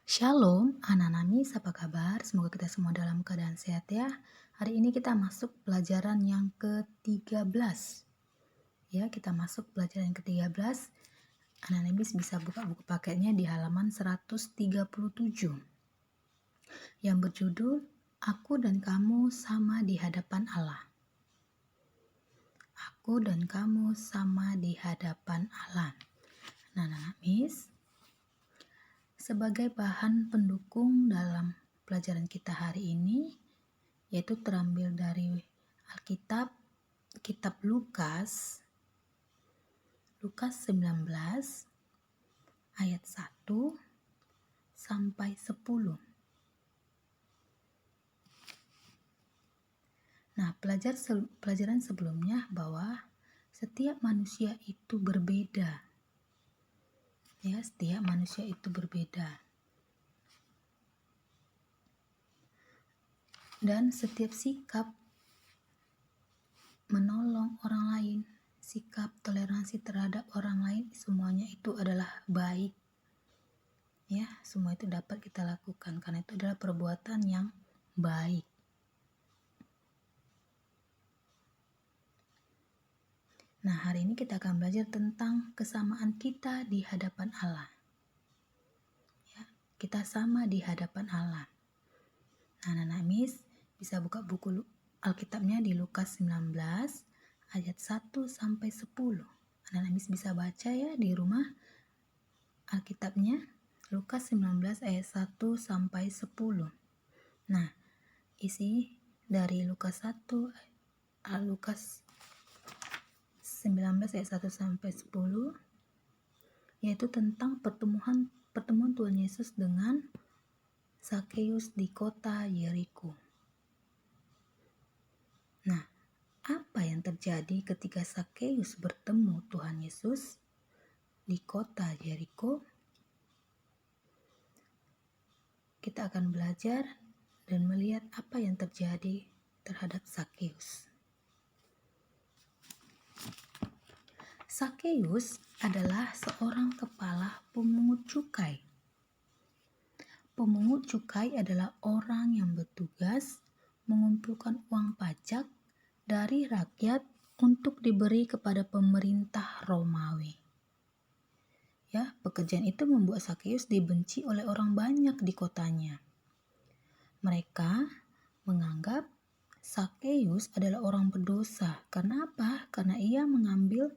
Shalom, anak Namis, apa kabar? Semoga kita semua dalam keadaan sehat ya. Hari ini kita masuk pelajaran yang ke-13. Ya, kita masuk pelajaran yang ke-13. Anak Namis bisa buka buku paketnya di halaman 137. Yang berjudul, Aku dan Kamu Sama di Hadapan Allah. Aku dan kamu sama di hadapan Allah. Nah, anak Namis, sebagai bahan pendukung dalam pelajaran kita hari ini, yaitu terambil dari Alkitab, kitab Lukas 19 ayat 1 sampai 10. Nah, pelajaran sebelumnya bahwa setiap manusia itu berbeda. Ya, setiap manusia itu berbeda. Dan setiap sikap menolong orang lain, sikap toleransi terhadap orang lain, semuanya itu adalah baik. Ya, semua itu dapat kita lakukan karena itu adalah perbuatan yang baik. Nah, hari ini kita akan belajar tentang kesamaan kita di hadapan Allah. Ya, kita sama di hadapan Allah. Nah, anak Namis bisa buka buku Alkitabnya di Lukas 19 ayat 1 sampai 10. Anak Namis bisa baca ya di rumah Alkitabnya Lukas 19 ayat 1 sampai 10. Nah, isi dari Lukas 19 ayat 1 sampai 10 yaitu tentang pertemuan Tuhan Yesus dengan Zakheus di kota Yeriko. Nah, apa yang terjadi ketika Zakheus bertemu Tuhan Yesus di kota Yeriko? Kita akan belajar dan melihat apa yang terjadi terhadap Zakheus. Zakheus adalah seorang kepala pemungut cukai. Pemungut cukai adalah orang yang bertugas mengumpulkan uang pajak dari rakyat untuk diberi kepada pemerintah Romawi. Ya, pekerjaan itu membuat Zakheus dibenci oleh orang banyak di kotanya. Mereka menganggap Zakheus adalah orang berdosa. Karena apa? Karena ia mengambil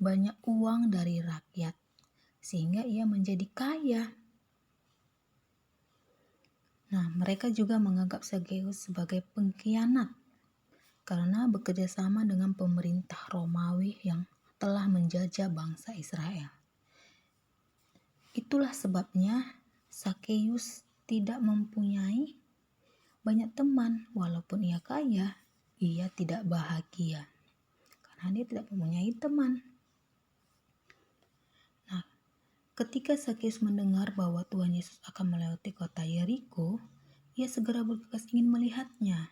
banyak uang dari rakyat, sehingga ia menjadi kaya. Nah, mereka juga menganggap Zakheus sebagai pengkhianat karena bekerja sama dengan pemerintah Romawi yang telah menjajah bangsa Israel. Itulah sebabnya Zakheus tidak mempunyai banyak teman. Walaupun ia kaya, ia tidak bahagia karena dia tidak mempunyai teman. Nah, ketika Zakheus mendengar bahwa Tuhan Yesus akan melewati kota Yeriko, ia segera bergegas ingin melihatnya.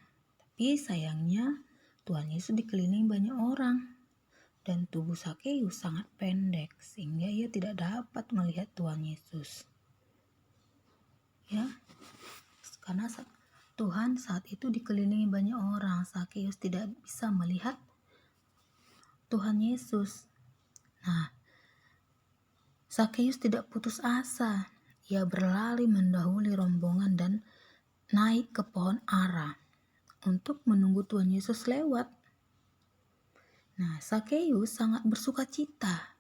Tapi sayangnya Tuhan Yesus dikelilingi banyak orang dan tubuh Zakheus sangat pendek sehingga ia tidak dapat melihat Tuhan Yesus. Ya, karena Tuhan saat itu dikelilingi banyak orang, Zakheus tidak bisa melihat Tuhan Yesus. Nah, Zakheus tidak putus asa. Ia berlari mendahului rombongan dan naik ke pohon ara untuk menunggu Tuhan Yesus lewat. Nah, Zakheus sangat bersuka cita.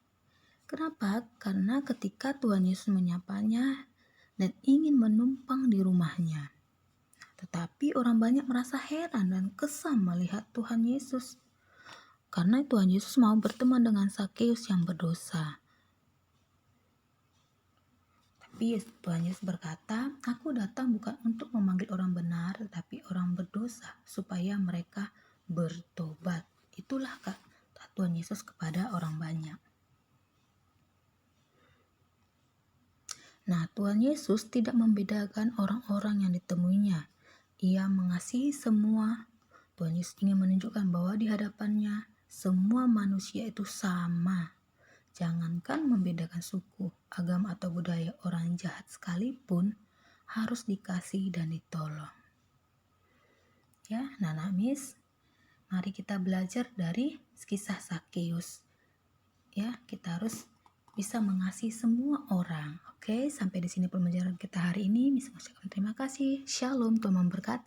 Kenapa? Karena ketika Tuhan Yesus menyapanya dan ingin menumpang di rumahnya. Tetapi orang banyak merasa heran dan kesal melihat Tuhan Yesus. Karena Tuhan Yesus mau berteman dengan Zakheus yang berdosa. Tapi Tuhan Yesus berkata, aku datang bukan untuk memanggil orang benar, tetapi orang berdosa, supaya mereka bertobat. Itulah kata Tuhan Yesus kepada orang banyak. Nah, Tuhan Yesus tidak membedakan orang-orang yang ditemuinya. Ia mengasihi semua. Tuhan Yesus ingin menunjukkan bahwa di hadapannya semua manusia itu sama. Jangankan membedakan suku, agama atau budaya, orang jahat sekalipun harus dikasih dan ditolong. Ya, Nana Miss, mari kita belajar dari kisah Sakeus. Ya, kita harus bisa mengasihi semua orang. Oke, sampai di sini pembelajaran kita hari ini. Miss mengucapkan terima kasih. Shalom, Tuhan memberkati.